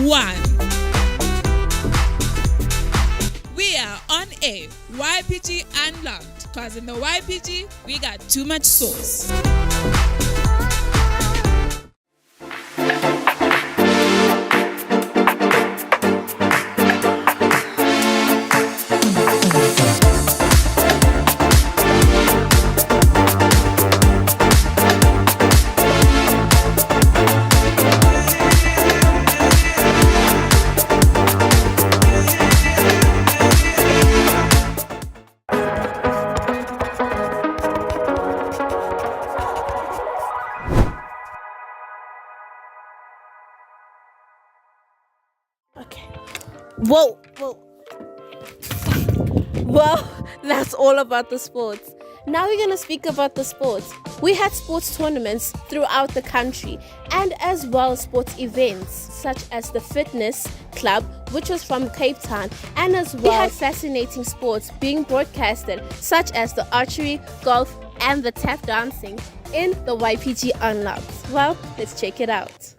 1. We are on air, YPG Unlocked, because in the YPG, we got too much sauce. Whoa. Well, that's all about the sports. Now we're going to speak about the sports. We had sports tournaments throughout the country and as well as sports events such as the fitness club, which was from Cape Town, and as well we had fascinating sports being broadcasted such as the archery, golf and the tap dancing in the YPG Unlocked. Well, let's check it out.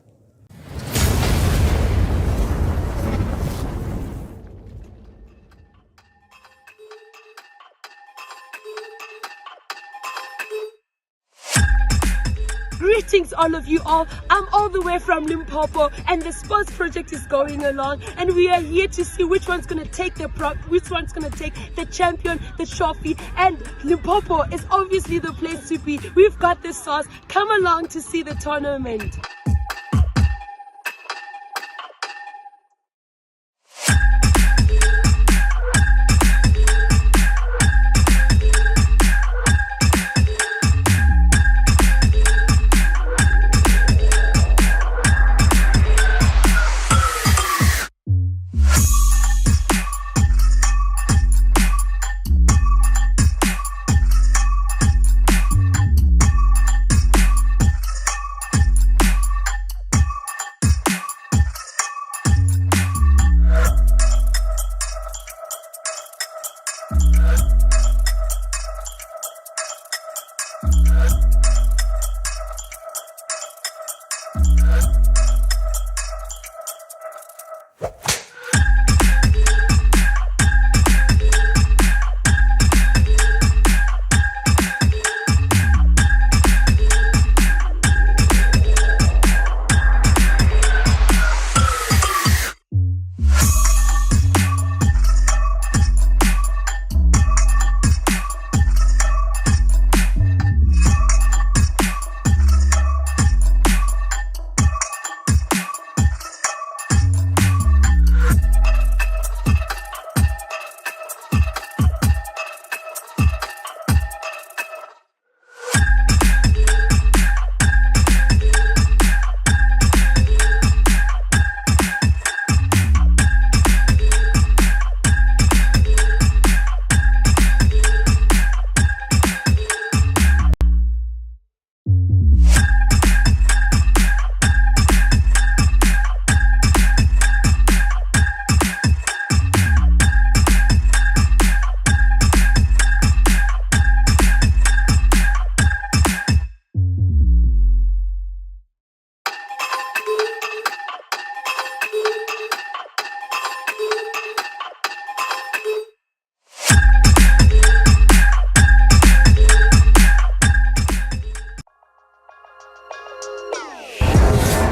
Greetings all of you all. I'm all the way from Limpopo and the sports project is going along and we are here to see which one's going to take which one's going to take the champion, the trophy, and Limpopo is obviously the place to be. We've got the sauce. Come along to see the tournament.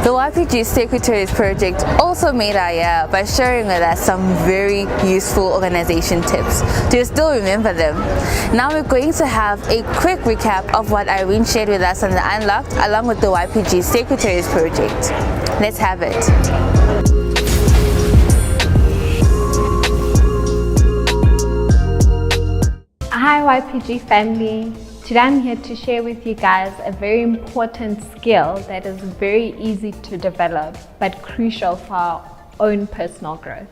The YPG Secretaries Project also made our year by sharing with us some very useful organization tips. Do you still remember them? Now we're going to have a quick recap of what Irene shared with us on the Unlocked along with the YPG Secretaries Project. Let's have it. Hi YPG family. Today I'm here to share with you guys a very important skill that is very easy to develop but crucial for our own personal growth.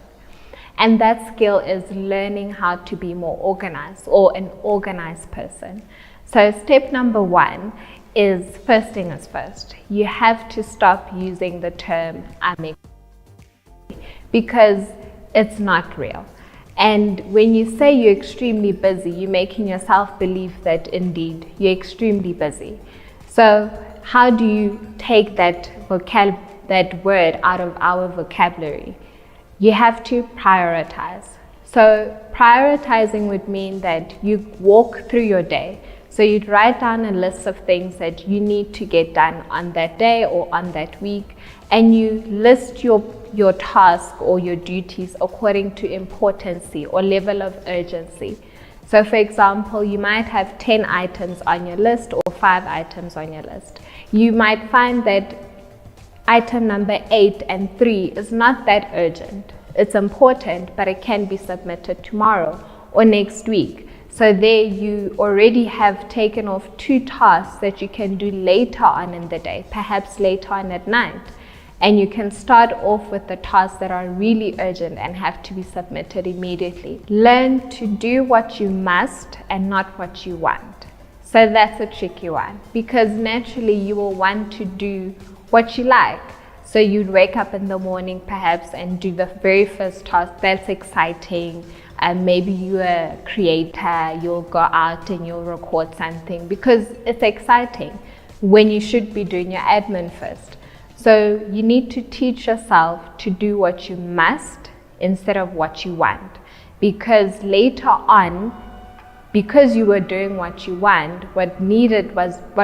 And that skill is learning how to be more organized or an organized person. So step number one is first thing is first. You have to stop using the term I'm because it's not real. And when you say you're extremely busy, you're making yourself believe that indeed you're extremely busy. So how do you take that that word out of our vocabulary. You have to prioritize. So prioritizing would mean that you walk through your day. So you'd write down a list of things that you need to get done on that day or on that week, and you list your task or your duties according to importancy or level of urgency. So for example, you might have 10 items on your list or 5 items on your list. You might find that item number 8 and 3 is not that urgent. It's important, but it can be submitted tomorrow or next week. So there you already have taken off 2 tasks that you can do later on in the day, perhaps later on at night. And you can start off with the tasks that are really urgent and have to be submitted immediately. Learn to do what you must and not what you want. So that's a tricky one, because naturally you will want to do what you like. So you'd wake up in the morning perhaps and do the very first task that's exciting. And maybe you're a creator, you'll go out and you'll record something because it's exciting when you should be doing your admin first. So you need to teach yourself to do what you must instead of what you want, because later on, because you were doing what you want, what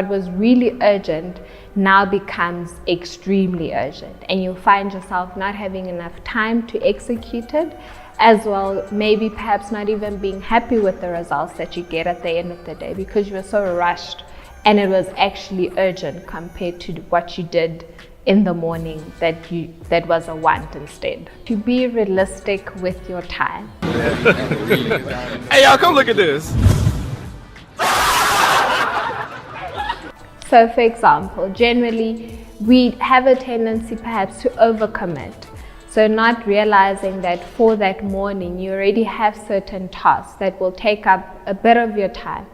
was really urgent now becomes extremely urgent, and you'll find yourself not having enough time to execute it, as well maybe perhaps not even being happy with the results that you get at the end of the day because you were so rushed and it was actually urgent compared to what you did in the morning that was a want instead. To be realistic with your time. Hey y'all, come look at this. So for example, generally we have a tendency perhaps to overcommit. So not realizing that for that morning you already have certain tasks that will take up a bit of your time.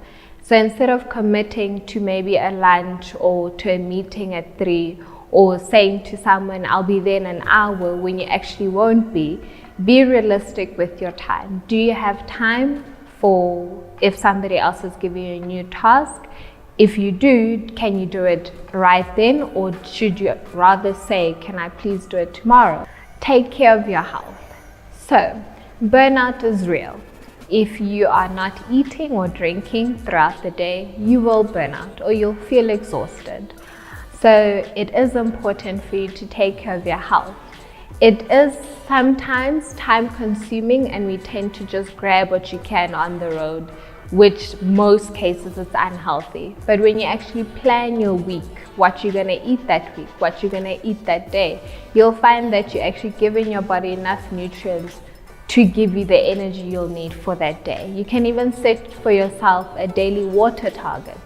So instead of committing to maybe a lunch or to a meeting at 3, or saying to someone, I'll be there in an hour when you actually won't be realistic with your time. Do you have time for if somebody else is giving you a new task? If you do, can you do it right then, or should you rather say, can I please do it tomorrow? Take care of your health. So, burnout is real. If you are not eating or drinking throughout the day, you will burn out or you'll feel exhausted. So it is important for you to take care of your health. It is sometimes time consuming and we tend to just grab what you can on the road, which most cases is unhealthy. But when you actually plan your week, what you're going to eat that week, what you're going to eat that day, you'll find that you're actually giving your body enough nutrients to give you the energy you'll need for that day. You can even set for yourself a daily water target,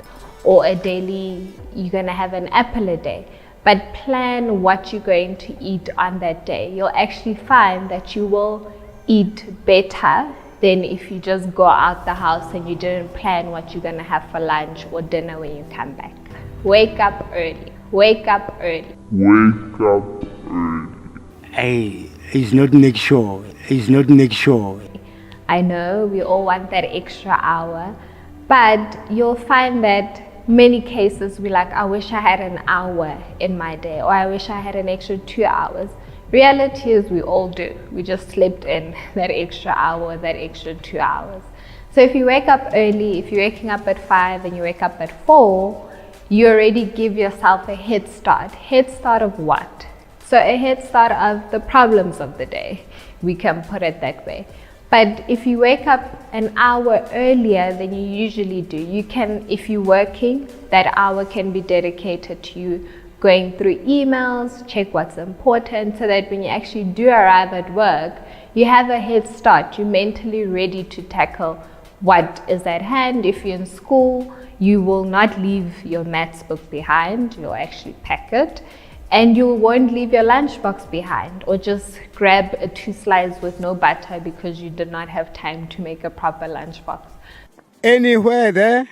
or a daily, you're going to have an apple a day. But plan what you're going to eat on that day. You'll actually find that you will eat better than if you just go out the house and you didn't plan what you're going to have for lunch or dinner when you come back. Wake up early. Wake up early. Wake up early. Hey, it's not next show. It's not next show. I know we all want that extra hour, but you'll find that many cases we're like, I wish I had an hour in my day, or I wish I had an extra 2 hours. Reality is we all do. We just slept in that extra hour, that extra 2 hours. So if you wake up early, if you're waking up at 5 and you wake up at 4, you already give yourself a head start. Head start of what? So a head start of the problems of the day. We can put it that way. But if you wake up an hour earlier than you usually do, you can, if you're working, that hour can be dedicated to you going through emails, check what's important, so that when you actually do arrive at work, you have a head start. You're mentally ready to tackle what is at hand. If you're in school, you will not leave your maths book behind. You'll actually pack it. And you won't leave your lunchbox behind, or just grab 2 slices with no butter because you did not have time to make a proper lunchbox. Anywhere there,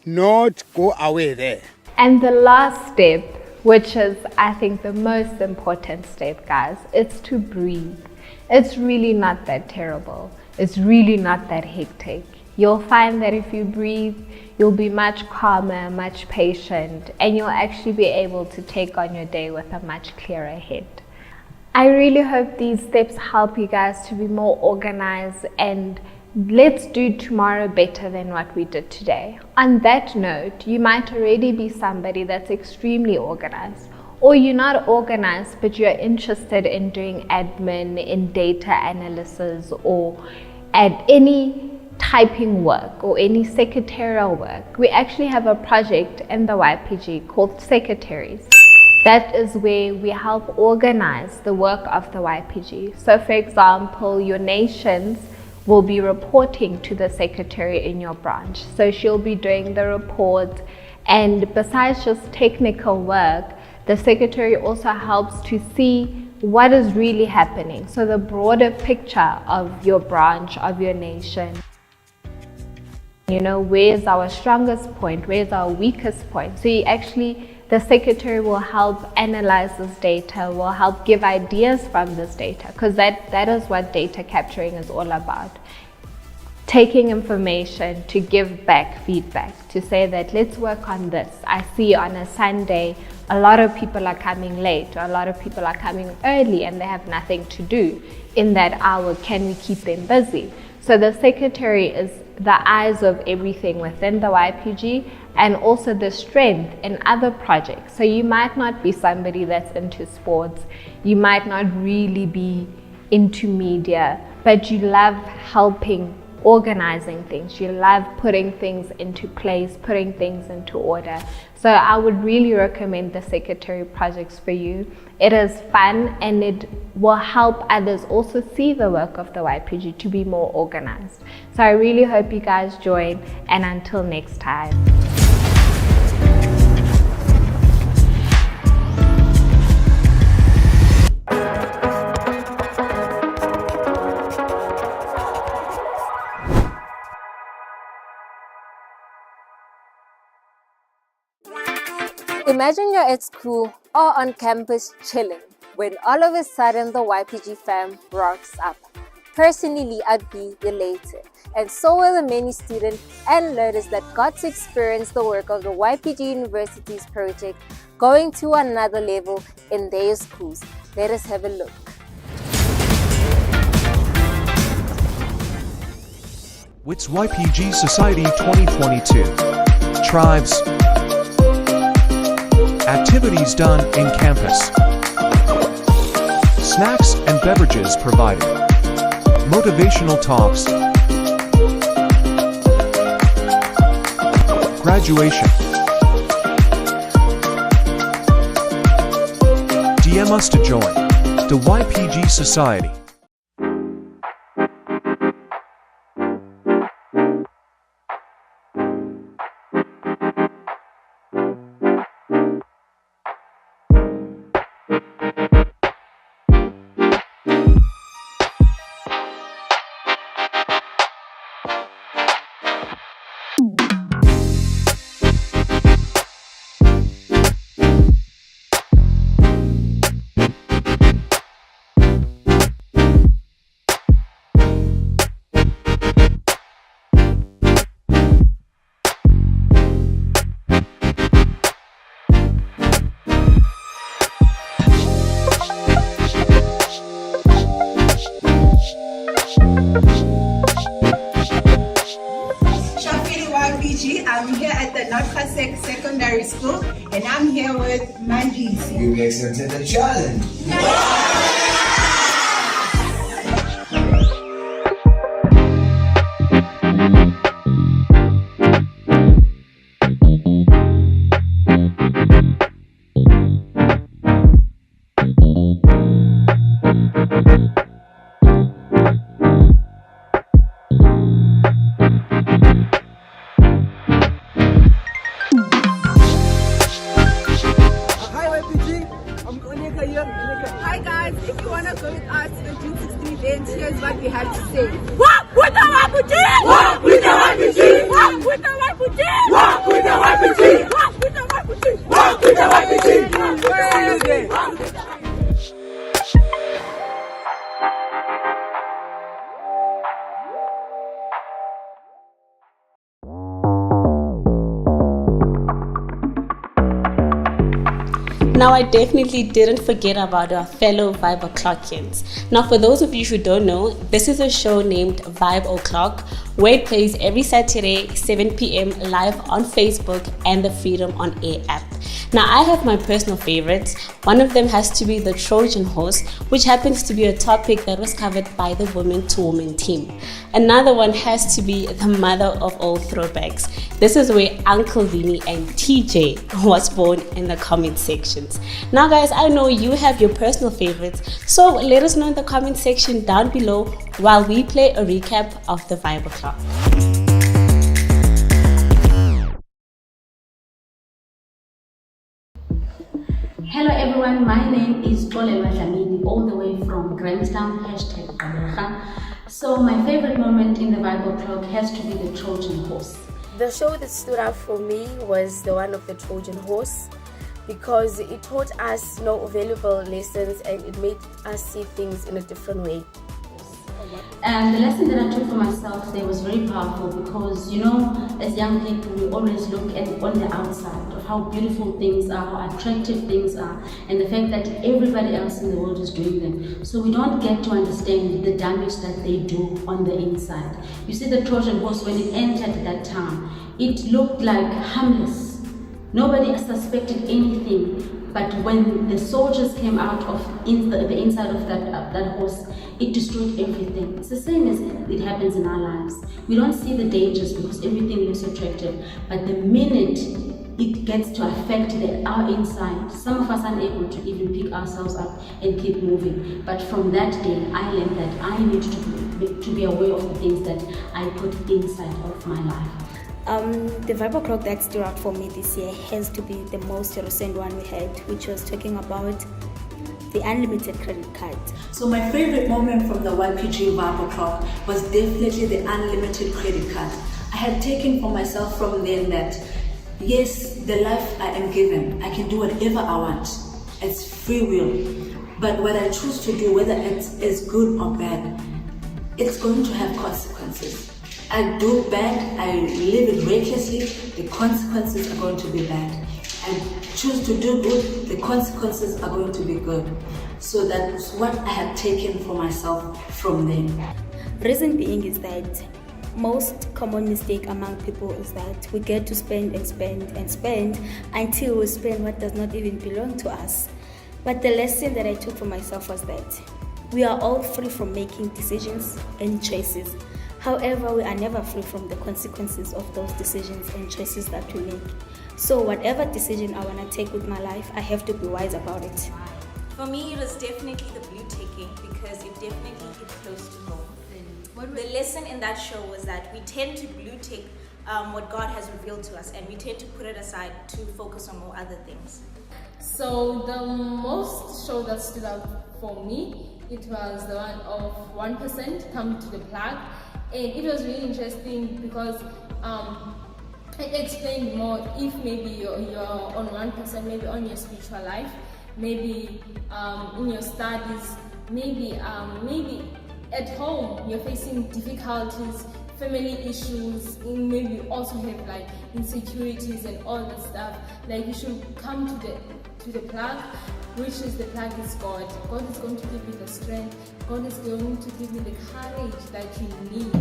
not go away there. And the last step, which is I think the most important step, guys, it's to breathe. It's really not that terrible. It's really not that hectic. You'll find that if you breathe, you'll be much calmer, much patient, and you'll actually be able to take on your day with a much clearer head. I really hope these steps help you guys to be more organized, and let's do tomorrow better than what we did today. On that note, you might already be somebody that's extremely organized, or you're not organized but you're interested in doing admin, in data analysis, or at any typing work or any secretarial work. We actually have a project in the YPG called Secretaries. That is where we help organize the work of the YPG. So for example, your nations will be reporting to the secretary in your branch. So she'll be doing the report, and besides just technical work, the secretary also helps to see what is really happening. So the broader picture of your branch, of your nation. You know, where's our strongest point? Where's our weakest point? So the secretary will help analyze this data, will help give ideas from this data, because that is what data capturing is all about. Taking information to give back feedback, to say that let's work on this. I see on a Sunday, a lot of people are coming late, or a lot of people are coming early and they have nothing to do in that hour. Can we keep them busy? So the secretary is the eyes of everything within the YPG, and also the strength in other projects. So you might not be somebody that's into sports, you might not really be into media, but you love helping organizing things, you love putting things into place, putting things into order. So I would really recommend the secretary projects for you. It is fun, and it will help others also see the work of the YPG to be more organized. So I really hope you guys join, and until next time. Imagine you're at school or on campus chilling when all of a sudden the YPG fam rocks up. Personally, I'd be elated, and so will the many students and learners that got to experience the work of the YPG University's project going to another level in their schools. Let us have a look. What's YPG Society 2022? Tribes. Activities done in campus. Snacks and beverages provided. Motivational talks. Graduation. DM us to join the YPG Society. I'm here at the Northcasek Secondary School, and I'm here with Mandisi. You accepted the challenge. Hi guys, Now, I definitely didn't forget about our fellow Vibe O'Clockians. Now, for those of you who don't know, this is a show named Vibe O'Clock, where it plays every Saturday, 7 p.m. live on Facebook and the Freedom on Air app. Now, I have my personal favorites. One of them has to be the Trojan Horse, which happens to be a topic that was covered by the Women to Women team. Another one has to be the mother of all throwbacks. This is where Uncle Vinny and TJ was born in the comment sections. Now, guys, I know you have your personal favorites, so let us know in the comment section down below while we play a recap of the Vibe O'Clock. Hello everyone, my name is Tole Majamini, all the way from Grahamstown, #Gqeberha. So my favorite moment in the Vibe O'Clock has to be the Trojan Horse. The show that stood out for me was the one of the Trojan Horse, because it taught us valuable lessons and it made us see things in a different way. And the lesson that I took for myself there was very powerful because, as young people, we always look on the outside of how beautiful things are, how attractive things are, and the fact that everybody else in the world is doing them. So we don't get to understand the damage that they do on the inside. You see, the Trojan Horse, when it entered that town, it looked like harmless. Nobody suspected anything. But when the soldiers came out of the inside of that horse, it destroyed everything. It's the same as it happens in our lives. We don't see the dangers because everything looks attractive. But the minute it gets to affect our inside, some of us are unable to even pick ourselves up and keep moving. But from that day, I learned that I need to be aware of the things that I put inside of my life. The Vibe O'Clock that stood out for me this year has to be the most recent one we had, which was talking about the unlimited credit card. So my favorite moment from the YPG Vibe O'Clock was definitely the unlimited credit card. I had taken for myself from then that, yes, the life I am given, I can do whatever I want. It's free will. But what I choose to do, whether it is good or bad, it's going to have consequences. I do bad, I live it recklessly, the consequences are going to be bad. I choose to do good, the consequences are going to be good. So that's what I have taken for myself from them. Reason being is that most common mistake among people is that we get to spend and spend and spend until we spend what does not even belong to us. But the lesson that I took for myself was that we are all free from making decisions and choices. However, we are never free from the consequences of those decisions and choices that we make. So whatever decision I want to take with my life, I have to be wise about it. For me, it was definitely the blue ticking because it definitely hit close to home. The lesson in that show was that we tend to blue tick what God has revealed to us, and we tend to put it aside to focus on more other things. So the most show that stood out for me, it was the one of 1% Come to the Plug. And it was really interesting because it explained more if maybe you're on 1%, maybe on your spiritual life, maybe in your studies, maybe at home you're facing difficulties, family issues, maybe you also have like insecurities and all that stuff. Like you should come to the plug, which is the plug is God. God is going to give you the strength. God is going to give you the courage that you need.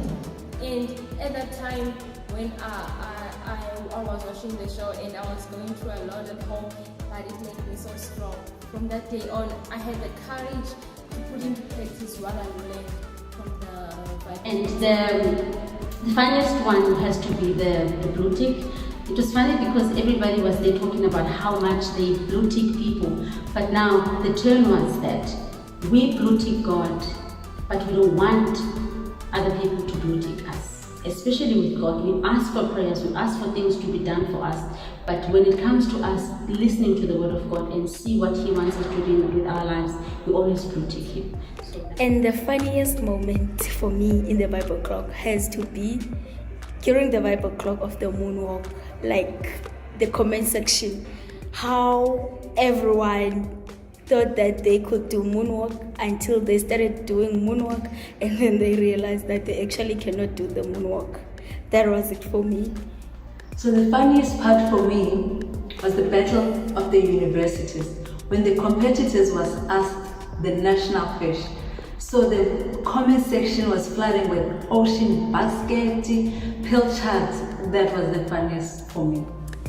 And at that time when I was watching the show and I was going through a lot at home, but it made me so strong. From that day on, I had the courage to put into practice what I learned from the Bible. And the funniest one has to be the blue tick. It was funny because everybody was there talking about how much they blue tick people. But now the turn was that we blue tick God, but we don't want other people to blue tick us. Especially with God, we ask for prayers, we ask for things to be done for us. But when it comes to us listening to the word of God and see what He wants us to do with our lives, we always blue tick Him. And the funniest moment for me in the Bible clock has to be during the Bible clock of the moonwalk, like the comment section, how everyone thought that they could do moonwalk until they started doing moonwalk, and then they realized that they actually cannot do the moonwalk. That was it for me. So the funniest part for me was the battle of the universities, when the competitors was asked the national fish. So the comment section was flooding with ocean basket, pilchards. That was the funniest for me.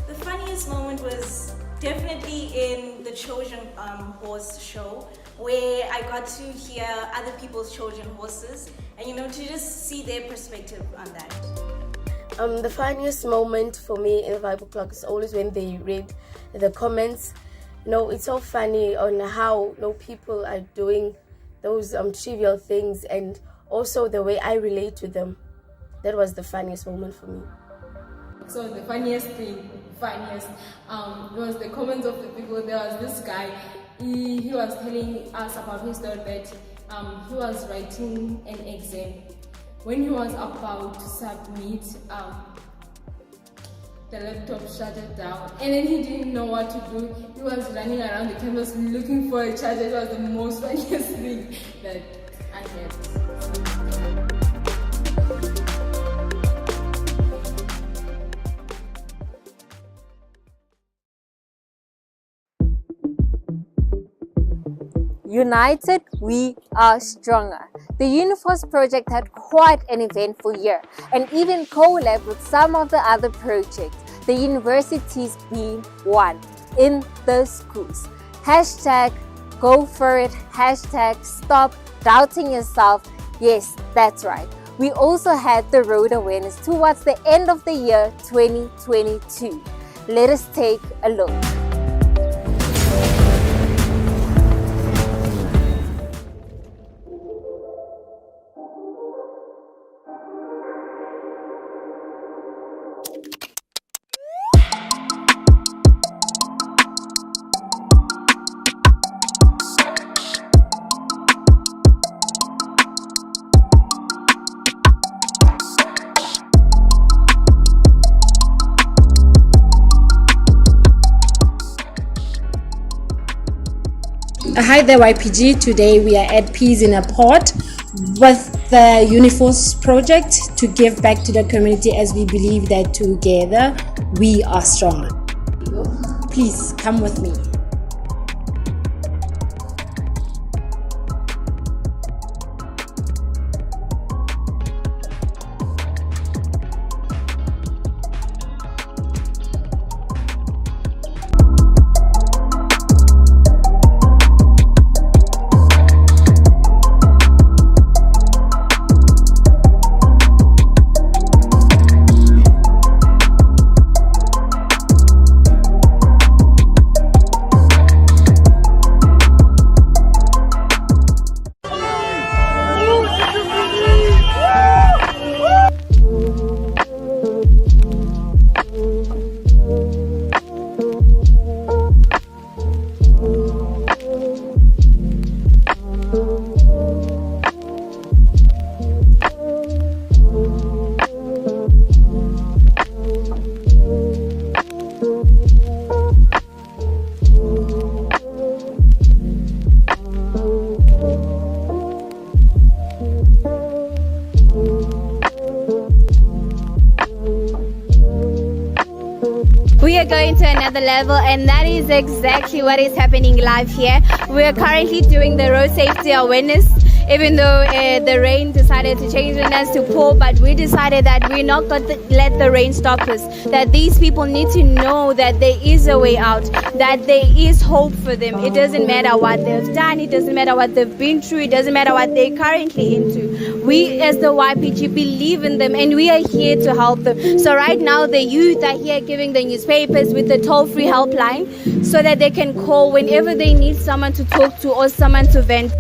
The funniest moment was definitely in the Trojan horse show, where I got to hear other people's Trojan horses and to just see their perspective on that. The funniest moment for me in the Bible Clock is always when they read the comments. It's so funny on how people are doing those trivial things, and also the way I relate to them. That was the funniest moment for me. So the funniest was the comments of the people. There was this guy, he was telling us about his story that he was writing an exam. When he was about to submit, the laptop shut it down, and then he didn't know what to do. He was running around the campus looking for a charger. It was the most funniest thing that I had. United, we are stronger. The Uniforce project had quite an eventful year and even collabed with some of the other projects the universities being one in the schools. Hashtag go for it, hashtag stop doubting yourself. Yes, that's right. We also had the road awareness towards the end of the year 2022. Let us take a look. Hi there YPG, today we are at Peas in a Pot with the Uniforce project to give back to the community, as we believe that together we are stronger. Please come with me. We are going to another level, and that is exactly what is happening live here. We are currently doing the road safety awareness, even though the rain decided to change us to pour, but we decided that we're not going to let the rain stop us, that these people need to know that there is a way out, that there is hope for them. It doesn't matter what they've done, it doesn't matter what they've been through, it doesn't matter what they're currently into. We as the YPG believe in them, and we are here to help them. So right now the youth are here giving the newspapers with the toll-free helpline so that they can call whenever they need someone to talk to or someone to vent.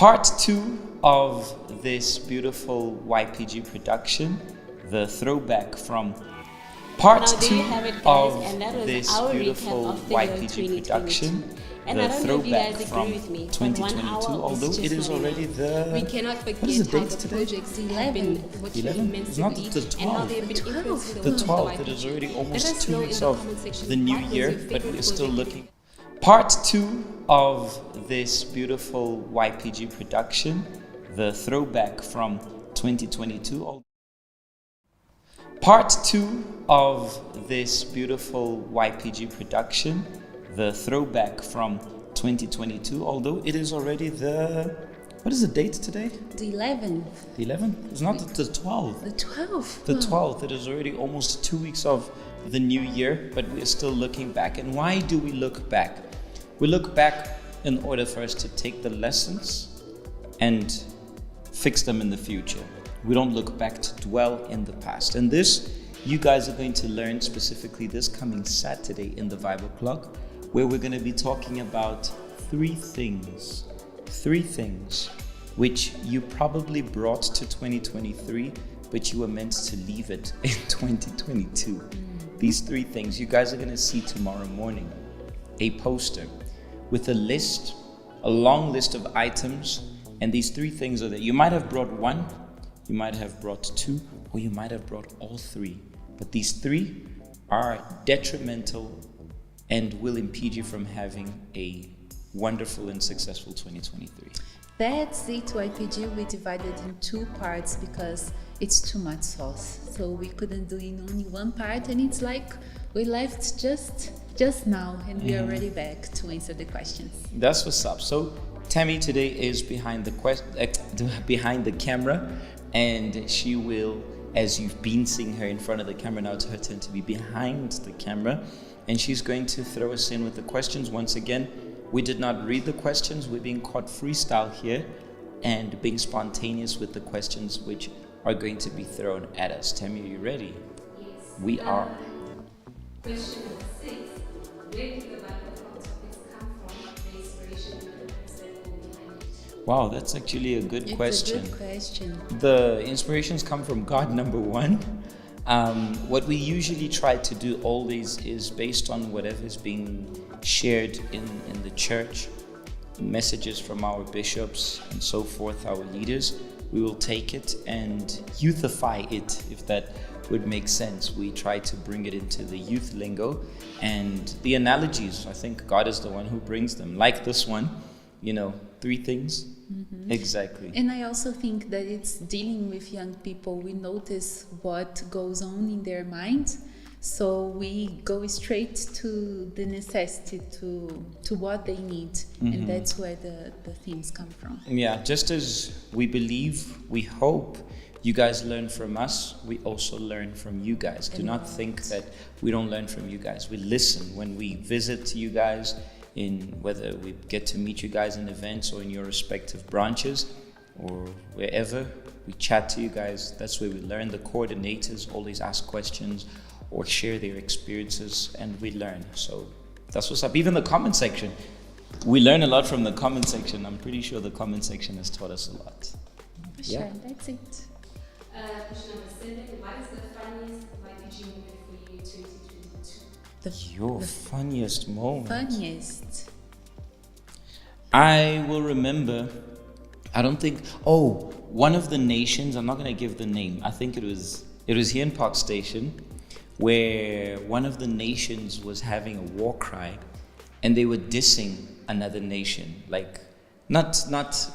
Part 2 of this beautiful YPG production, the throwback from Part Now, there 2 you have it, guys, of and that was this our beautiful recap of the year YPG 2022. production, And the I don't know if you throwback guys from agree with me, but 2022, 1 hour is although just it is not already enough. the... We cannot forget what is the how date the today? projects have been working 11? immensely, It's not the and how 12th. they've been influencing The world of 12th, YPG. it is already Let almost us 2 know in weeks the of comment section the new what was year, your but favorite we're still project. looking. Part 2 of this beautiful YPG production, the throwback from 2022. Part 2 of this beautiful YPG production, the throwback from 2022, although it is already the... What is the date today? The 11th. The 11th? It's not the 12th. The 12th. The 12th. It is already almost 2 weeks of the new year, but we are still looking back. And why do we look back? We look back in order for us to take the lessons and fix them in the future. We don't look back to dwell in the past. And this, you guys are going to learn specifically this coming Saturday in the Bible Clock, where we're going to be talking about three things which you probably brought to 2023, but you were meant to leave it in 2022. These three things you guys are going to see tomorrow morning. A poster with a list, a long list of items, and these three things are that you might have brought one, you might have brought two, or you might have brought all three. But these three are detrimental and will impede you from having a wonderful and successful 2023. That's it, YPG. We divided in 2 parts because it's too much sauce. So we couldn't do in only one part, and it's like we left just now, and we are already back to answer the questions. That's what's up. So Tammy today is behind the camera, and she will, as you've been seeing her in front of the camera, now it's her turn to be behind the camera, and she's going to throw us in with the questions. Once again, we did not read the questions. We're being caught freestyle here and being spontaneous with the questions which are going to be thrown at us. Tammy, are you ready? Yes. We are. Question number 6. Where did the Bible topics come from? The inspiration and the concept behind it. Wow, that's actually a good question. It's a good question. The inspirations come from God, number one. What we usually try to do always is based on whatever is being shared in the church, messages from our bishops and so forth, our leaders. We will take it and youthify it, if that would make sense. We try to bring it into the youth lingo and the analogies. I think God is the one who brings them, like this one, 3 things. Mm-hmm. Exactly. And I also think that it's dealing with young people. We notice what goes on in their minds, so we go straight to the necessity, to what they need. Mm-hmm. And that's where the themes come from. Yeah, just as we believe, we hope you guys learn from us, we also learn from you guys. Do not think that we don't learn from you guys. We listen when we visit you guys, in whether we get to meet you guys in events or in your respective branches or wherever. We chat to you guys. That's where we learn. The coordinators always ask questions or share their experiences, and we learn. So that's what's up. Even the comment section, we learn a lot from the comment section. I'm pretty sure the comment section has taught us a lot. Sure, that's it. Question number 7. What is the funniest YPG moment for you in 2022? Your funniest moment. Funniest. I will remember, one of the nations, I'm not going to give the name. I think it was here in Park Station, where one of the nations was having a war cry and they were dissing another nation. Like, not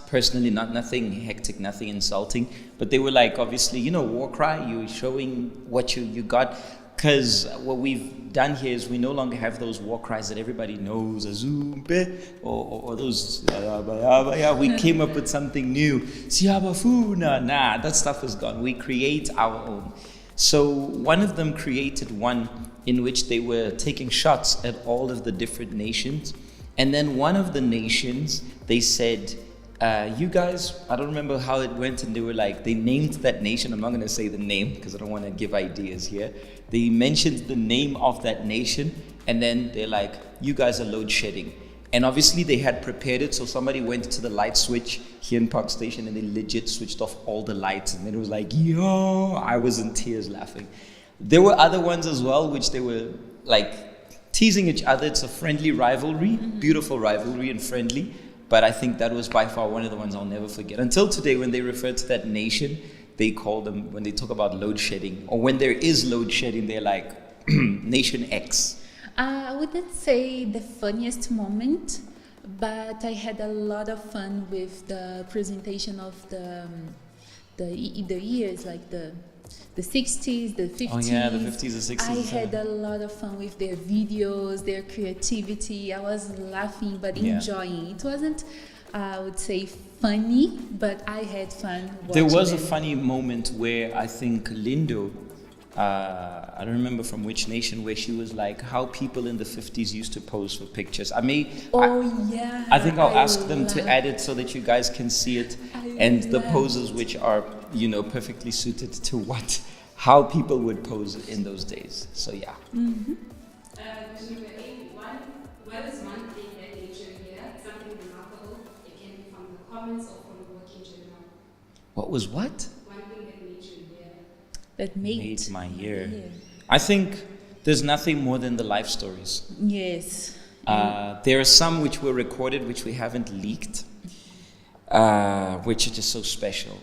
personally, nothing hectic, nothing insulting, but they were like, obviously, war cry, you're showing what you got. Because what we've done here is we no longer have those war cries that everybody knows, Azumbe, or those, we came up with something new, Siabafuna. Nah, that stuff is gone. We create our own. So one of them created one in which they were taking shots at all of the different nations. And then one of the nations, they said, you guys, I don't remember how it went, and they named that nation. I'm not going to say the name because I don't want to give ideas here. They mentioned the name of that nation, and then they're like, you guys are load shedding. And obviously they had prepared it, so somebody went to the light switch here in Park Station and they legit switched off all the lights, and then it was like, yo, I was in tears laughing. There were other ones as well, which they were like teasing each other. It's a friendly rivalry, beautiful rivalry and friendly, but I think that was by far one of the ones I'll never forget. Until today, when they refer to that nation, they call them, when they talk about load shedding, or when there is load shedding, they're like, Nation X. I wouldn't say the funniest moment, but I had a lot of fun with the presentation of the years, like the 60s, the 50s. Oh yeah, the 50s, the 60s. I had a lot of fun with their videos, their creativity. I was laughing but enjoying. It wasn't, I would say, funny, but I had fun watching There was them. a funny moment where I think Lindo, I don't remember from which nation, where she was like, how people in the 50s used to pose for pictures. I think I'll ask them to add it so that you guys can see it, and the poses which are, you know, perfectly suited to how people would pose in those days. So yeah. Question number 8. What is one thing that made you here? Something remarkable. It can be from the comments or from work in general. What was what? One thing that made you here. That made my year. I think there's nothing more than the life stories. Yes. There are some which were recorded, which we haven't leaked, which are just so special.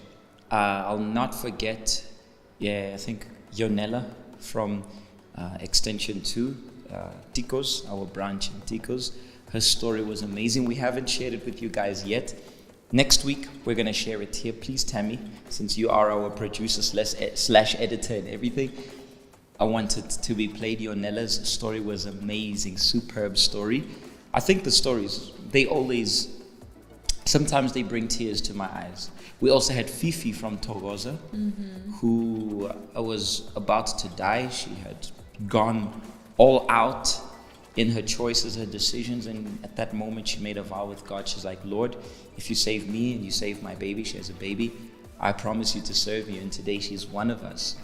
I'll not forget, I think Yonella from Extension 2, Ticos, our branch in Ticos. Her story was amazing. We haven't shared it with you guys yet. Next week, we're going to share it here. Please, Tammy, since you are our producer slash editor and everything, I want it to be played. Yonella's story was amazing, superb story. I think the stories, sometimes they bring tears to my eyes. We also had Fifi from Togoza, who was about to die. She had gone all out in her choices, her decisions, and at that moment she made a vow with God. She's like, Lord, if you save me and you save my baby, she has a baby, I promise you to serve you, and today she's one of us.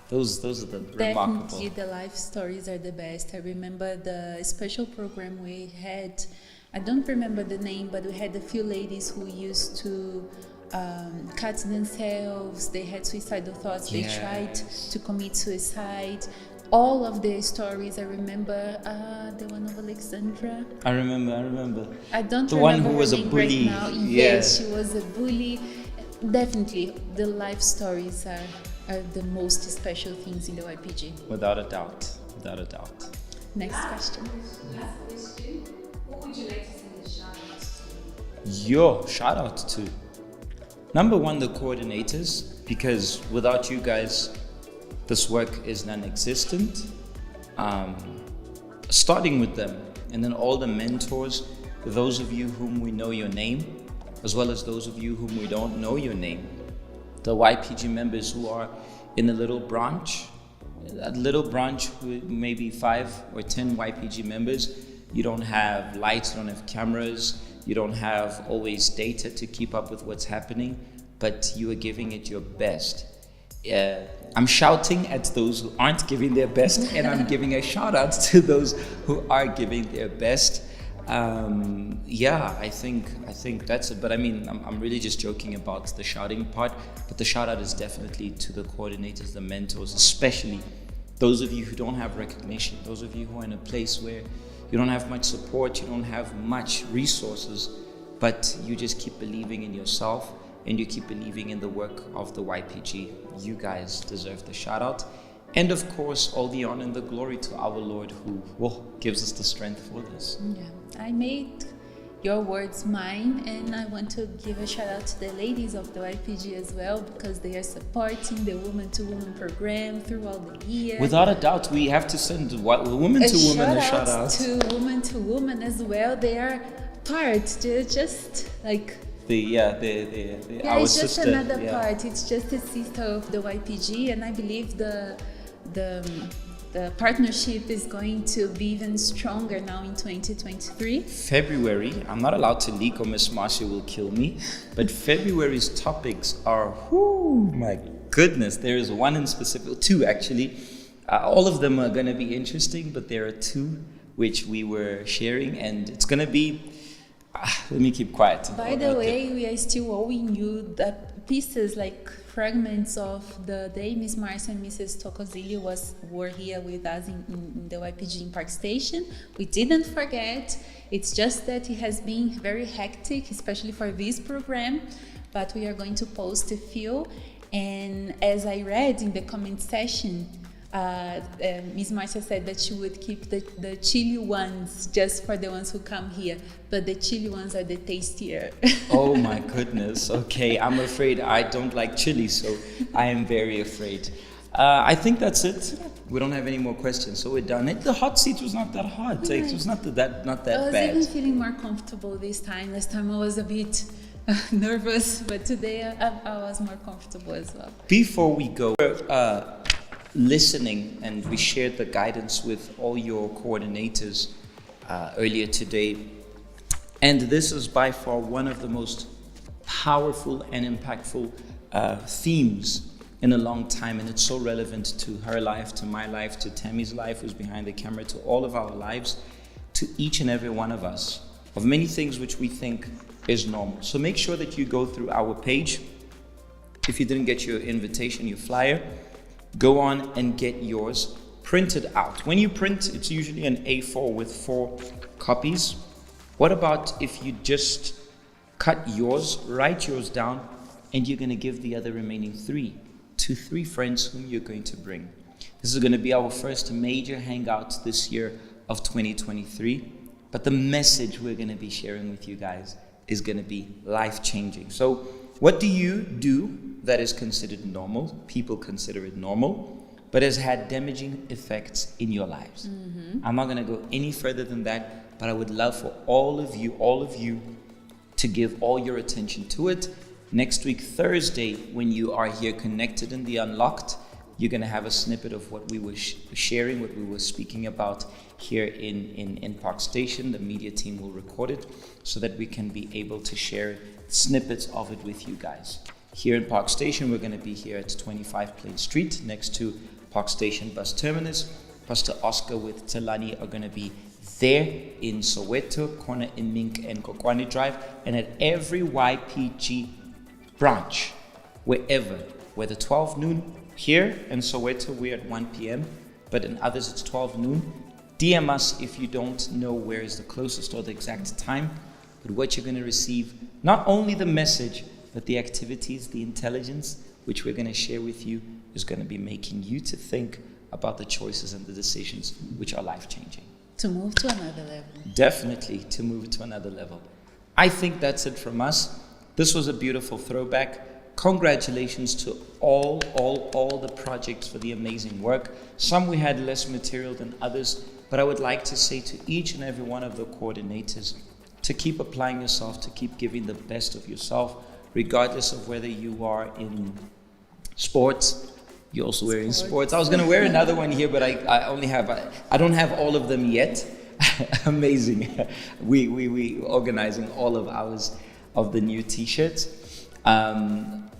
Those are the remarkable. Definitely, the life stories are the best. I remember the special program we had, I don't remember the name, but we had a few ladies who used to cut themselves. They had suicidal thoughts. They tried to commit suicide. All of their stories, I remember the one of Alexandra. I remember. I don't the remember one who her was a name bully. Right now. Yes, she was a bully. Definitely, the life stories are the most special things in the YPG. Without a doubt. Next question. Last question. Who would you like to send a shout out to? Shout out to number one, the coordinators, because without you guys, this work is non-existent. Starting with them, and then all the mentors, those of you whom we know your name, as well as those of you whom we don't know your name. The YPG members who are in a little branch, with maybe 5 or 10 YPG members. You don't have lights, you don't have cameras, you don't have always data to keep up with what's happening, but you are giving it your best. I'm shouting at those who aren't giving their best, and I'm giving a shout out to those who are giving their best. I think that's it. But I mean, I'm really just joking about the shouting part, but the shout out is definitely to the coordinators, the mentors, especially those of you who don't have recognition, those of you who are in a place where you don't have much support, you don't have much resources, but you just keep believing in yourself and you keep believing in the work of the YPG. You guys deserve the shout out. And of course, all the honor and the glory to our Lord who gives us the strength for this. Yeah, I made your words mine, and I want to give a shout out to the ladies of the YPG as well, because they are supporting the woman-to-woman program throughout the year. Without a doubt, we have to send woman-to-woman a shout out. To woman-to-woman as well. They are part, they're just like... our it's just sister, another part. It's just a sister of the YPG, and I believe the partnership is going to be even stronger now in 2023. February, I'm not allowed to leak or Miss Marcia will kill me, but February's topics are, my goodness, there is one in specific, 2 actually. All of them are going to be interesting, but there are 2 which we were sharing, and it's gonna be. Let me keep quiet. By the way, we are still owing you the pieces, like fragments of the day Miss Marcia and Mrs. Tokozili were here with us in the YPG in Park Station. We didn't forget. It's just that it has been very hectic, especially for this program, but we are going to post a few. And as I read in the comment section, Miss Marcia said that she would keep the chili ones just for the ones who come here, but the chili ones are the tastier. Oh my goodness. Okay, I'm afraid I don't like chili, so I am very afraid. I think that's it. We don't have any more questions, so we're done. The hot seat was not that hot. It was not that bad. I was even feeling more comfortable this time. Last time I was a bit nervous, but today I was more comfortable as well. Before we go, listening, and we shared the guidance with all your coordinators earlier today, and this is by far one of the most powerful and impactful themes in a long time, and it's so relevant to her life, to my life, to Tammy's life, who's behind the camera, to all of our lives, to each and every one of us, of many things which we think is normal. So make sure that you go through our page. If you didn't get your invitation, your flyer, go on and get yours printed out. When you print, it's usually an A4 with 4 copies. What about if you just cut yours, write yours down, and you're going to give the other remaining 3 to 3 friends whom you're going to bring. This is going to be our first major hangout this year of 2023, but the message we're going to be sharing with you guys is going to be life-changing. So what do you do that is considered normal, people consider it normal, but has had damaging effects in your lives? I'm not going to go any further than that, but I would love for all of you to give all your attention to it. Next week, Thursday, when you are here connected in the Unlocked, you're going to have a snippet of what we were sharing, what we were speaking about here in Park Station. The media team will record it so that we can be able to share snippets of it with you guys. Here in Park Station, we're going to be here at 25 Plain Street, next to Park Station Bus Terminus. Pastor Oscar with Talani are going to be there in Soweto, corner in Mink and Kokwani Drive, and at every YPG branch, whether 12 noon here in Soweto, we're at 1 p.m., but in others it's 12 noon. DM us if you don't know where is the closest or the exact time, but what you're going to receive, not only the message, but the activities, the intelligence, which we're going to share with you, is going to be making you to think about the choices and the decisions which are life-changing. To move to another level. Definitely to move to another level. I think that's it from us. This was a beautiful throwback. Congratulations to all the projects for the amazing work. Some we had less material than others, but I would like to say to each and every one of the coordinators to keep applying yourself, to keep giving the best of yourself, regardless of whether you are in sports. You're also wearing sports. I was going to wear another one here, but I don't have all of them yet. Amazing. We organizing all of ours of the new t-shirts.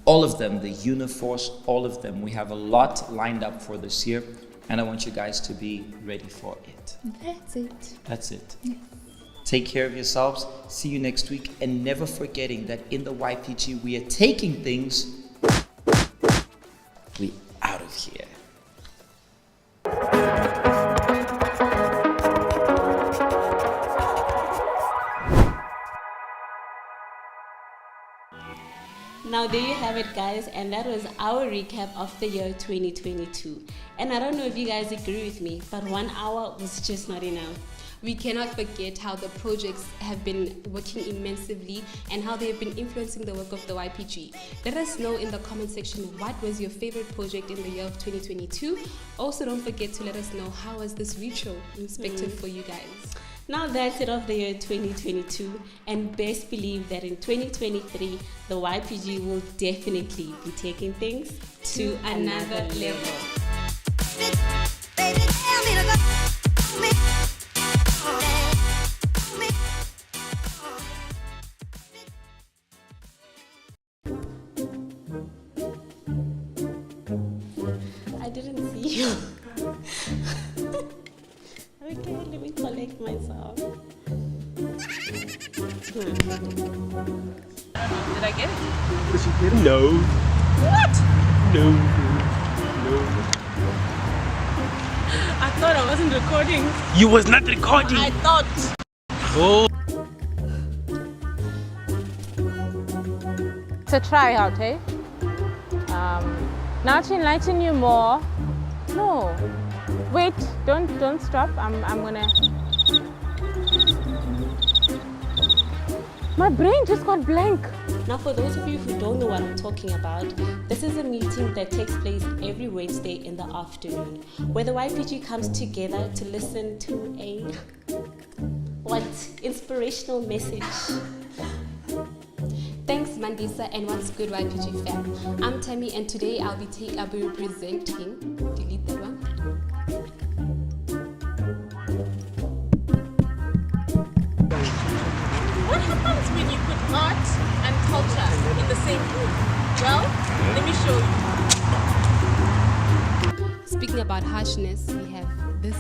All of them, the Uniforce, all of them. We have a lot lined up for this year, and I want you guys to be ready for it. That's it. That's it. Yes. Take care of yourselves. See you next week, and never forgetting that in the YPG we are taking things. We out of here. Now there you have it, guys, and that was our recap of the year 2022. And I don't know if you guys agree with me, but 1 hour was just not enough. We cannot forget how the projects have been working immensely and how they have been influencing the work of the YPG. Let us know in the comment section what was your favorite project in the year of 2022. Also, don't forget to let us know how was this retro inspected for you guys. Now that's it of the year 2022, and best believe that in 2023, the YPG will definitely be taking things to another level. I didn't see you. Okay, let me collect Did I get it? Did you get it? No. What? No. No. I thought I wasn't recording. You was not recording. I thought. Oh. It's a tryout, eh? Now to enlighten you more. No. Wait, don't stop. I'm gonna. My brain just got blank. Now, for those of you who don't know what I'm talking about, this is a meeting that takes place every Wednesday in the afternoon, where the YPG comes together to listen to a inspirational message. Thanks Mandisa and what's good YPG fam. I'm Tammy and today I'll be representing. Delete that one. What happens when you put art and culture in the same room? Well, let me show you. Speaking about harshness, we have this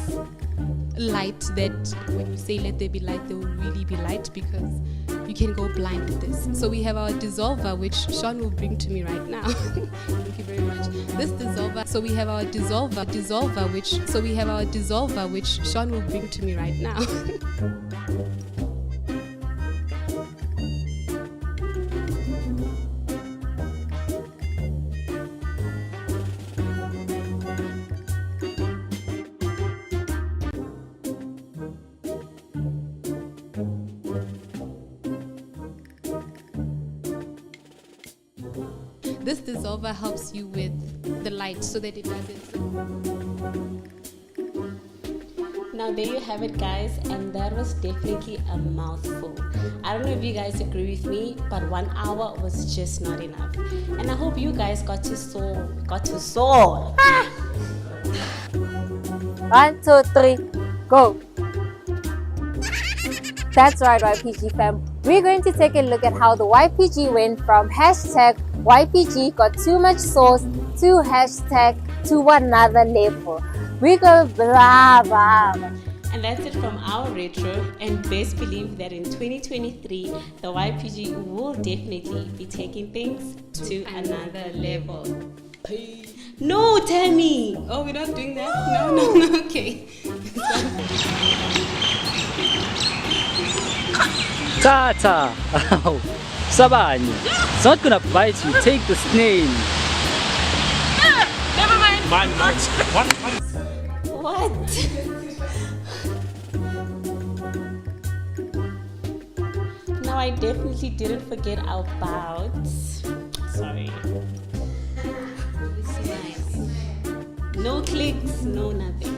light that when you say let there be light, there will really be light because you can go blind with this. So we have our dissolver, which Sean will bring to me right now. Thank you very much. This dissolver. So we have our dissolver, which Sean will bring to me right now. This dissolver helps you with the light so that it doesn't. Now there you have it guys, and that was definitely a mouthful. I don't know if you guys agree with me, but 1 hour was just not enough. And I hope you guys got to soar. 1, 2, 3, go! That's right, YPG fam. We're going to take a look at how the YPG went from hashtag YPG got too much sauce to hashtag to another level. We go blah blah. And that's it from our retro, and best believe that in 2023 the YPG will definitely be taking things to another level. No, Tammy! Oh, we're not doing that? No, okay. Tata! Sabani! It's not gonna bite you, take the snail! Never mind. What? Now I definitely didn't forget about. Sorry. No clicks, no nothing.